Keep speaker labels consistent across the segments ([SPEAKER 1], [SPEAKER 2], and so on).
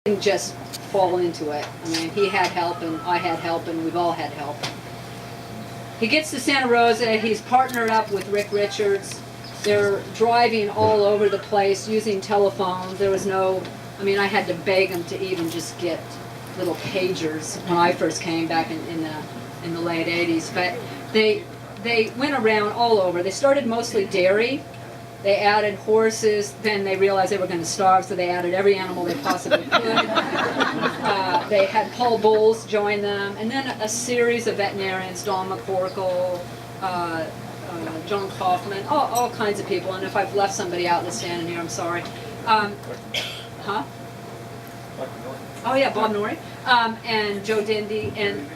[SPEAKER 1] didn't just fall into it. I mean, he had help and I had help and we've all had help. He gets to Santa Rosa, he's partnered up with Rick Richards. They're driving all over the place using telephones. There was no, I mean, I had to beg them to even just get little pagers when I first came back in the late 80s. But they went around all over. They started mostly dairy. They added horses, then they realized they were going to starve, so they added every animal they possibly could. They had Paul Bowles join them, and then a series of veterinarians, Don McCorkle, John Kaufman, all kinds of people. And if I've left somebody out that's standing here, I'm sorry. Huh? Oh yeah, Bob Norrie, and Joe Dindy, and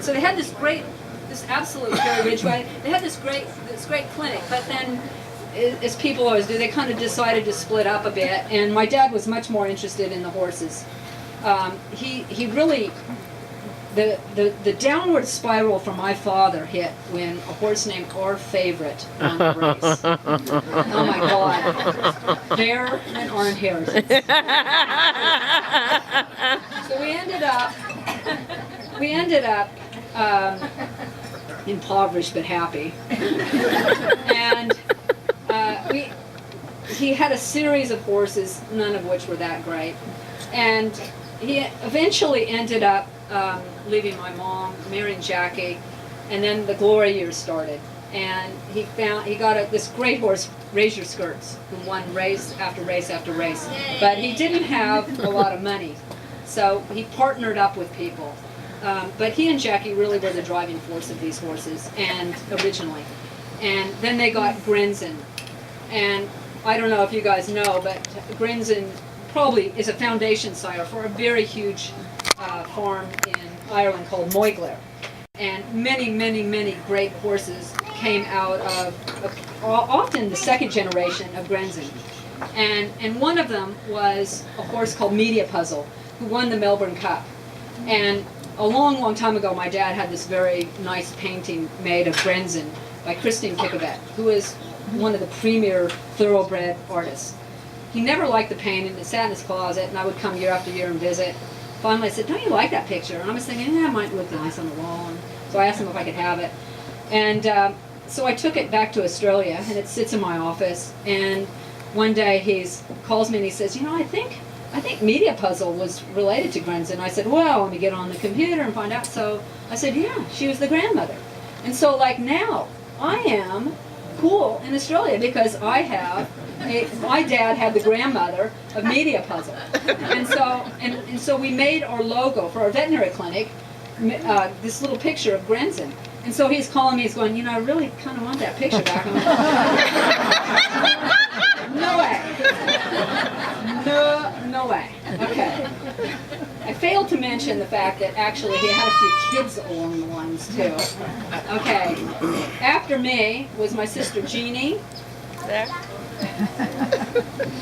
[SPEAKER 1] so they had this absolute Gary Ridgway. They had this great clinic, but then, as people always do, they kind of decided to split up a bit. And my dad was much more interested in the horses. He really, the downward spiral for my father hit when a horse named Our Favorite won the race. Oh my God. There went our inheritance. So we ended up impoverished but happy. And he had a series of horses, none of which were that great. And he eventually ended up leaving my mom, marrying Jackie, and then the glory years started. And he got this great horse, Raise Your Skirts, who won race after race after race. Yay. But he didn't have a lot of money, so he partnered up with people. But he and Jackie really were the driving force of these horses, and originally. And then they got Grinzin. And I don't know if you guys know, but Grinzin probably is a foundation sire for a very huge farm in Ireland called Moygler. And many, many, many great horses came out of often the second generation of Grinzin. And one of them was a horse called Media Puzzle, who won the Melbourne Cup. And a long, long time ago, my dad had this very nice painting made of Grinzin by Christine Kikobet, who is one of the premier thoroughbred artists. He never liked the painting. It sat in his closet, and I would come year after year and visit. Finally, I said, "Don't you like that picture?" And I was thinking, "Yeah, it might look nice on the wall." And so I asked him if I could have it. And so I took it back to Australia, and it sits in my office. And one day he calls me and he says, "You know, I think Media Puzzle was related to Grinzin." I said, "Well, let me get on the computer and find out." So I said, "Yeah, she was the grandmother." And so, like, now I am cool in Australia because I have my dad had the grandmother of Media Puzzle, and so we made our logo for our veterinary clinic, this little picture of Grinzin. And so he's calling me, he's going, "You know, I really kind of want that picture back." I'm like, no way. Okay. I failed to mention the fact that actually he had a few kids along the lines too. Okay. After me was my sister Jeannie. There.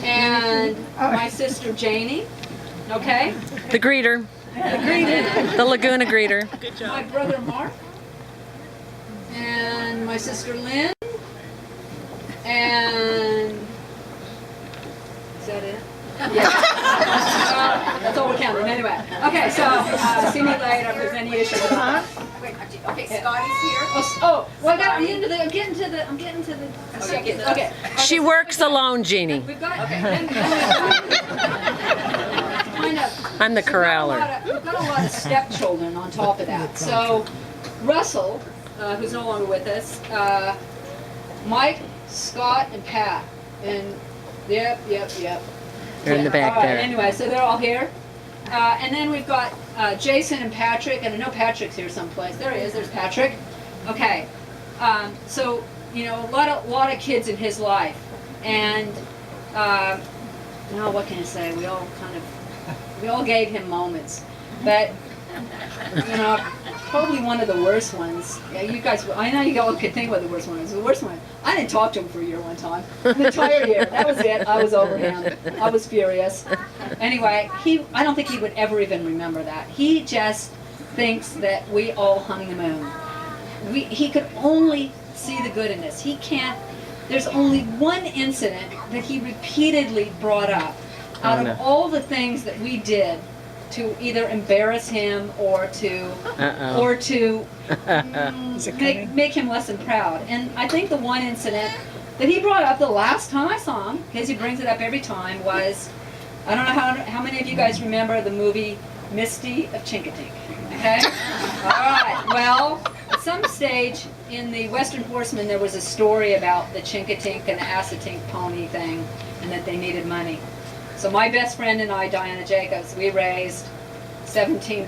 [SPEAKER 1] And my sister Janie. Okay.
[SPEAKER 2] The greeter. The Laguna greeter.
[SPEAKER 1] Good job. My brother Mark. And my sister Lynn. And is that it? Yeah. That's all we're counting. Anyway. Okay, so see me later if there's any issues.
[SPEAKER 3] Wait, okay, Scotty's here.
[SPEAKER 1] Well, I'm getting to the. Okay.
[SPEAKER 2] She works alone, Jeannie.
[SPEAKER 1] We've got. Okay.
[SPEAKER 2] I'm the corraller.
[SPEAKER 1] We've got a lot of stepchildren on top of that. So Russell, who's no longer with us, Mike, Scott, and Pat, and yep.
[SPEAKER 2] They're in the back there.
[SPEAKER 1] Anyway, so they're all here. And then we've got Jason and Patrick, and I know Patrick's here someplace. There he is, there's Patrick. Okay, so, you know, a lot of kids in his life. And, now what can I say? We all gave him moments. But, you know, probably one of the worst ones. Yeah, you guys, I know you all could think what the worst one was. The worst one, I didn't talk to him for a year one time. An entire year. That was it. I was over him. I was furious. Anyway, I don't think he would ever even remember that. He just thinks that we all hung the moon. He could only see the good in this. He can't, there's only one incident that he repeatedly brought up out
[SPEAKER 2] no.
[SPEAKER 1] of all the things that we did to either embarrass him or to make him less than proud. And I think the one incident that he brought up the last time I saw him, because he brings it up every time, was, I don't know how many of you guys remember the movie Misty of Chincoteague, okay? All right, well, at some stage in the Western Horseman there was a story about the Chincoteague and the Assateague pony thing, and that they needed money. So my best friend and I, Diana Jacobs, we raised $17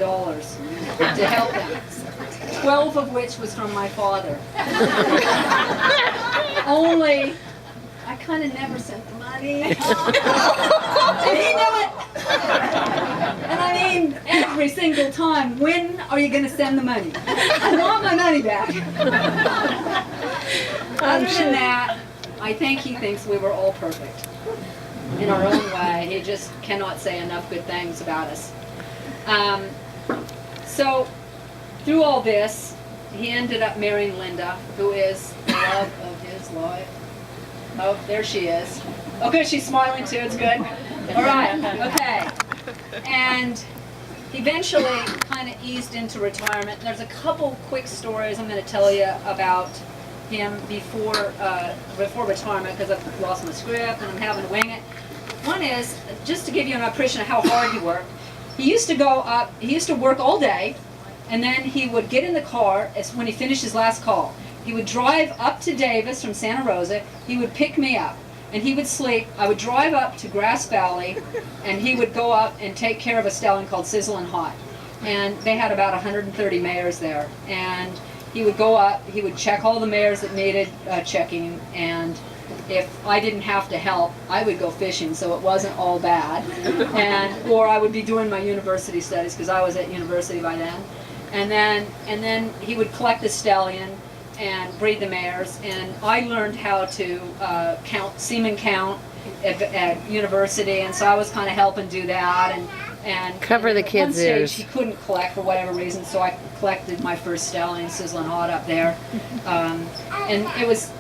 [SPEAKER 1] to help them. 12 of which was from my father. Only, I kind of never sent the money. And he knew it. And I mean, every single time, when are you going to send the money? I want my money back. Other than that, I think he thinks we were all perfect in our own way. He just cannot say enough good things about us. So, through all this, he ended up marrying Linda, who is the love of his life. Oh, there she is. Okay, she's smiling too, it's good. All right, okay. And eventually kind of eased into retirement. There's a couple quick stories I'm going to tell you about him before retirement, because I've lost my script and I'm having to wing it. One is, just to give you an impression of how hard he worked, he used to work all day, and then he would get in the car when he finished his last call. He would drive up to Davis from Santa Rosa, he would pick me up, and he would sleep. I would drive up to Grass Valley, and he would go up and take care of a stallion called Sizzlin' Hot. And they had about 130 mares there. And he would go up, he would check all the mares that needed checking, and if I didn't have to help, I would go fishing, so it wasn't all bad. Or I would be doing my university studies, because I was at university by then. And then he would collect the stallion and breed the mares, and I learned how to semen count at university, and so I was kind of helping do that, and
[SPEAKER 2] Cover the
[SPEAKER 1] at
[SPEAKER 2] kids'
[SPEAKER 1] one stage
[SPEAKER 2] ears.
[SPEAKER 1] he couldn't collect for whatever reason, so I collected my first stallion, Sizzlin' Hot, up there, and he was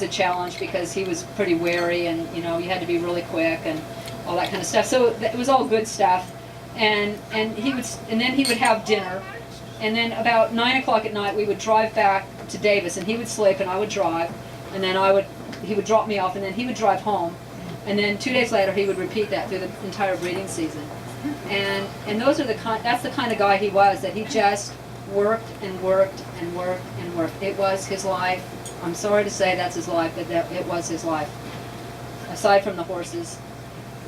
[SPEAKER 1] a challenge, because he was pretty wary, and you had to be really quick and all that kind of stuff. So it was all good stuff, and then he would have dinner. And then about 9 o'clock at night, we would drive back to Davis, and he would sleep, and I would drive, and then he would drop me off, and then he would drive home, and then 2 days later, he would repeat that through the entire breeding season. And that's the kind of guy he was, that he just worked and worked and worked and worked. It was his life. I'm sorry to say that's his life, but it was his life, aside from the horses.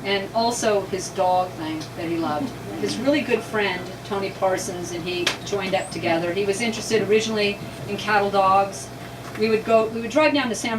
[SPEAKER 1] And also his dog thing that he loved. His really good friend, Tony Parsons, and he joined up together. He was interested originally in cattle dogs. We would drive down to San